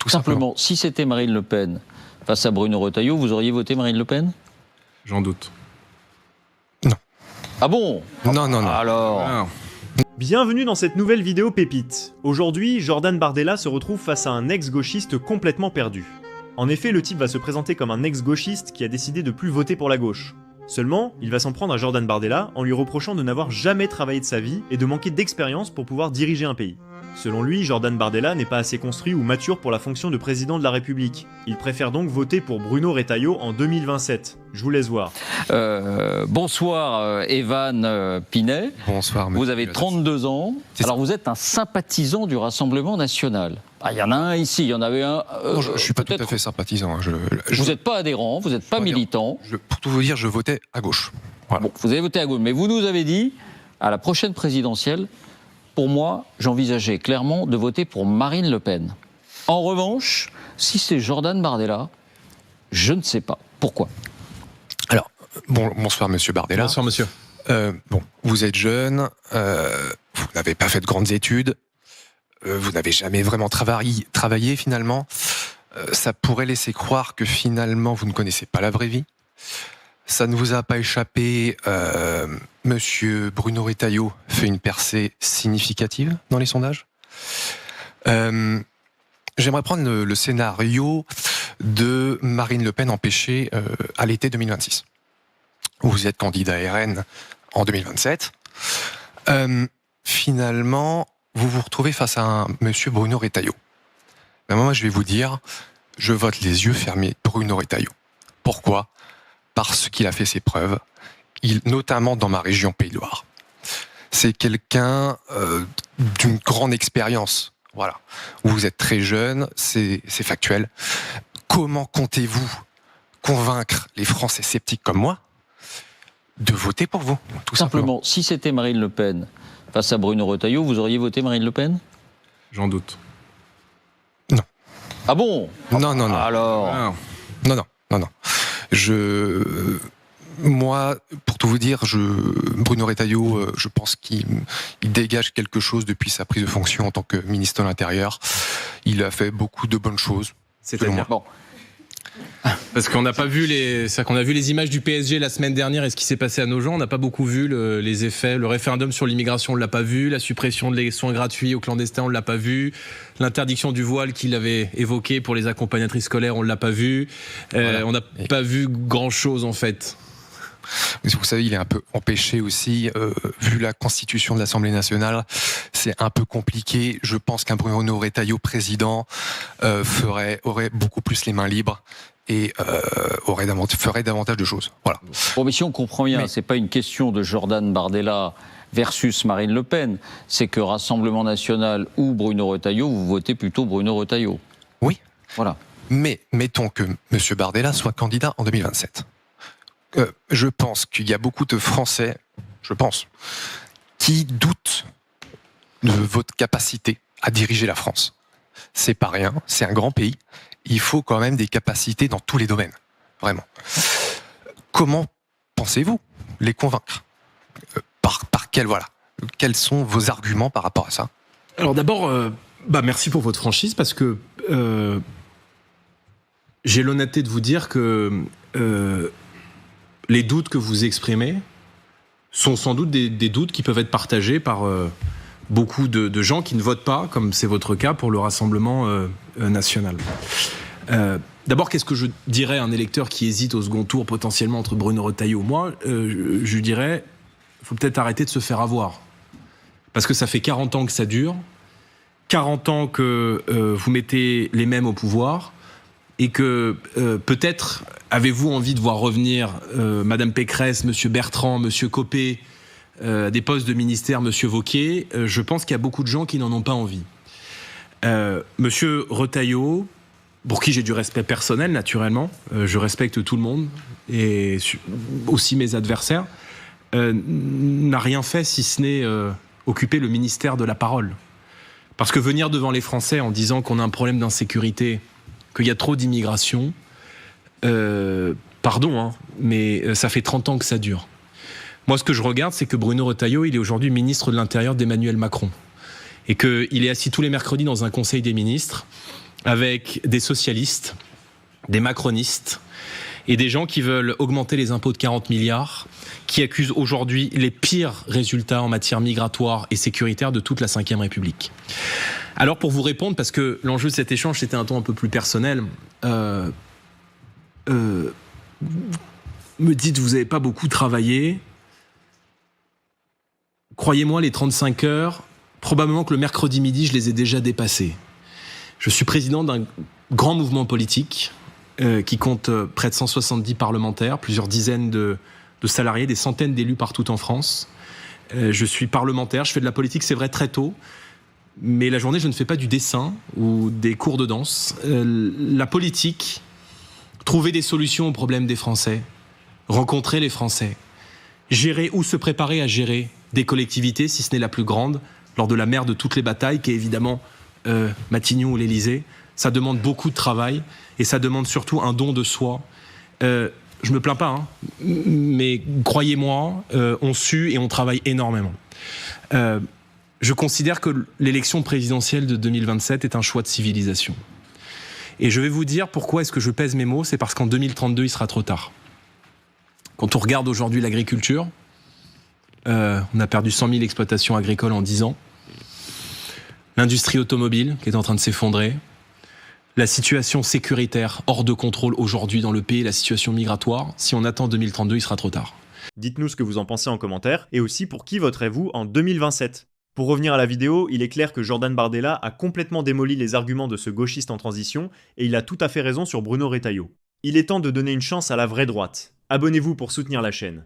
Tout simplement, si c'était Marine Le Pen face à Bruno Retailleau, vous auriez voté Marine Le Pen ? J'en doute. Non. Ah bon ? Non. Alors... Bienvenue dans cette nouvelle vidéo pépite. Aujourd'hui, Jordan Bardella se retrouve face à un ex-gauchiste complètement perdu. En effet, le type va se présenter comme un ex-gauchiste qui a décidé de plus voter pour la gauche. Seulement, il va s'en prendre à Jordan Bardella en lui reprochant de n'avoir jamais travaillé de sa vie et de manquer d'expérience pour pouvoir diriger un pays. Selon lui, Jordan Bardella n'est pas assez construit ou mature pour la fonction de président de la République. Il préfère donc voter pour Bruno Retailleau en 2027. Je vous laisse voir. Bonsoir Evan Pinet. Bonsoir. Vous avez 32 ans. Alors vous êtes un sympathisant du Rassemblement National. Ah, il y en a un ici, il y en avait un... non, je ne suis pas tout à fait sympathisant. Vous n'êtes pas adhérent, vous n'êtes pas militant. Pour tout vous dire, je votais à gauche. Voilà. Bon, vous avez voté à gauche, mais vous nous avez dit, à la prochaine présidentielle, pour moi, j'envisageais clairement de voter pour Marine Le Pen. En revanche, si c'est Jordan Bardella, je ne sais pas. Pourquoi ? Alors, bonsoir Monsieur Bardella. Bonsoir Monsieur. Vous êtes jeune, vous n'avez pas fait de grandes études, vous n'avez jamais vraiment travaillé finalement. Ça pourrait laisser croire que finalement vous ne connaissez pas la vraie vie. Ça ne vous a pas échappé, Monsieur Bruno Retailleau fait une percée significative dans les sondages. J'aimerais prendre le scénario de Marine Le Pen empêchée à l'été 2026. Vous êtes candidat RN en 2027. Finalement, vous vous retrouvez face à un Monsieur Bruno Retailleau. Ben moi, je vais vous dire, je vote les yeux fermés Bruno Retailleau. Pourquoi ? Parce qu'il a fait ses preuves, notamment dans ma région Pays de Loire. C'est quelqu'un d'une grande expérience. Voilà. Vous êtes très jeune, c'est factuel. Comment comptez-vous convaincre les Français sceptiques comme moi de voter pour vous ? Tout simplement. Si c'était Marine Le Pen face à Bruno Retailleau, vous auriez voté Marine Le Pen ? J'en doute. Non. Ah bon ? Non. Alors ? Non. Moi, pour tout vous dire, Bruno Retailleau, je pense qu'il dégage quelque chose depuis sa prise de fonction en tant que ministre de l'Intérieur. Il a fait beaucoup de bonnes choses. C'est-à-dire Bon. Parce qu'on n'a pas vu qu'on a vu les images du PSG la semaine dernière et ce qui s'est passé à nos gens. On n'a pas beaucoup vu les effets. Le référendum sur l'immigration, on ne l'a pas vu. La suppression de les soins gratuits aux clandestins, on ne l'a pas vu. L'interdiction du voile qu'il avait évoqué pour les accompagnatrices scolaires, on ne l'a pas vu. Voilà. On n'a pas vu grand-chose en fait. Vous savez, il est un peu empêché aussi, vu la constitution de l'Assemblée nationale, c'est un peu compliqué. Je pense qu'un Bruno Retailleau président aurait beaucoup plus les mains libres et ferait davantage de choses. Voilà. Bon, mais si on comprend bien, c'est pas une question de Jordan Bardella versus Marine Le Pen, c'est que Rassemblement National ou Bruno Retailleau, vous votez plutôt Bruno Retailleau. Oui. Voilà. Mais mettons que M. Bardella soit candidat en 2027. Je pense qu'il y a beaucoup de Français, qui doutent de votre capacité à diriger la France. C'est pas rien, c'est un grand pays. Il faut quand même des capacités dans tous les domaines, vraiment. Comment pensez-vous les convaincre ? Quels sont vos arguments par rapport à ça ? Alors d'abord, merci pour votre franchise parce que j'ai l'honnêteté de vous dire que les doutes que vous exprimez sont sans doute des doutes qui peuvent être partagés par beaucoup de gens qui ne votent pas, comme c'est votre cas, pour le Rassemblement national. D'abord, qu'est-ce que je dirais à un électeur qui hésite au second tour potentiellement entre Bruno Retailleau ? Moi, je dirais, il faut peut-être arrêter de se faire avoir. Parce que ça fait 40 ans que ça dure, 40 ans que vous mettez les mêmes au pouvoir, et que peut-être avez-vous envie de voir revenir Madame Pécresse, Monsieur Bertrand, Monsieur Copé, des postes de ministère, Monsieur Wauquiez. Je pense qu'il y a beaucoup de gens qui n'en ont pas envie. Monsieur Retailleau, pour qui j'ai du respect personnel, naturellement, je respecte tout le monde, et aussi mes adversaires, n'a rien fait si ce n'est occuper le ministère de la parole. Parce que venir devant les Français en disant qu'on a un problème d'insécurité, qu'il y a trop d'immigration, pardon, mais ça fait 30 ans que ça dure. Moi, ce que je regarde, c'est que Bruno Retailleau, il est aujourd'hui ministre de l'Intérieur d'Emmanuel Macron. Et qu'il est assis tous les mercredis dans un conseil des ministres avec des socialistes, des macronistes et des gens qui veulent augmenter les impôts de 40 milliards, qui accusent aujourd'hui les pires résultats en matière migratoire et sécuritaire de toute la Ve République. Alors pour vous répondre, parce que l'enjeu de cet échange c'était un ton un peu plus personnel, me dites vous n'avez pas beaucoup travaillé. Croyez-moi, les 35 heures, probablement que le mercredi midi, je les ai déjà dépassées. Je suis président d'un grand mouvement politique qui compte près de 170 parlementaires, plusieurs dizaines de salariés, des centaines d'élus partout en France. Je suis parlementaire, je fais de la politique, c'est vrai, très tôt. Mais la journée, je ne fais pas du dessin ou des cours de danse. La politique, trouver des solutions aux problèmes des Français, rencontrer les Français, gérer ou se préparer à gérer des collectivités, si ce n'est la plus grande, lors de la mère de toutes les batailles, qui est évidemment Matignon ou l'Élysée. Ça demande beaucoup de travail et ça demande surtout un don de soi. Je me plains pas, hein, mais croyez-moi, on sue et on travaille énormément. Je considère que l'élection présidentielle de 2027 est un choix de civilisation. Et je vais vous dire pourquoi est-ce que je pèse mes mots, c'est parce qu'en 2032, il sera trop tard. Quand on regarde aujourd'hui l'agriculture, on a perdu 100 000 exploitations agricoles en 10 ans. L'industrie automobile qui est en train de s'effondrer. La situation sécuritaire hors de contrôle aujourd'hui dans le pays, la situation migratoire. Si on attend 2032, il sera trop tard. Dites-nous ce que vous en pensez en commentaire, et aussi pour qui voterez-vous en 2027 ? Pour revenir à la vidéo, il est clair que Jordan Bardella a complètement démoli les arguments de ce gauchiste en transition, et il a tout à fait raison sur Bruno Retailleau. Il est temps de donner une chance à la vraie droite. Abonnez-vous pour soutenir la chaîne.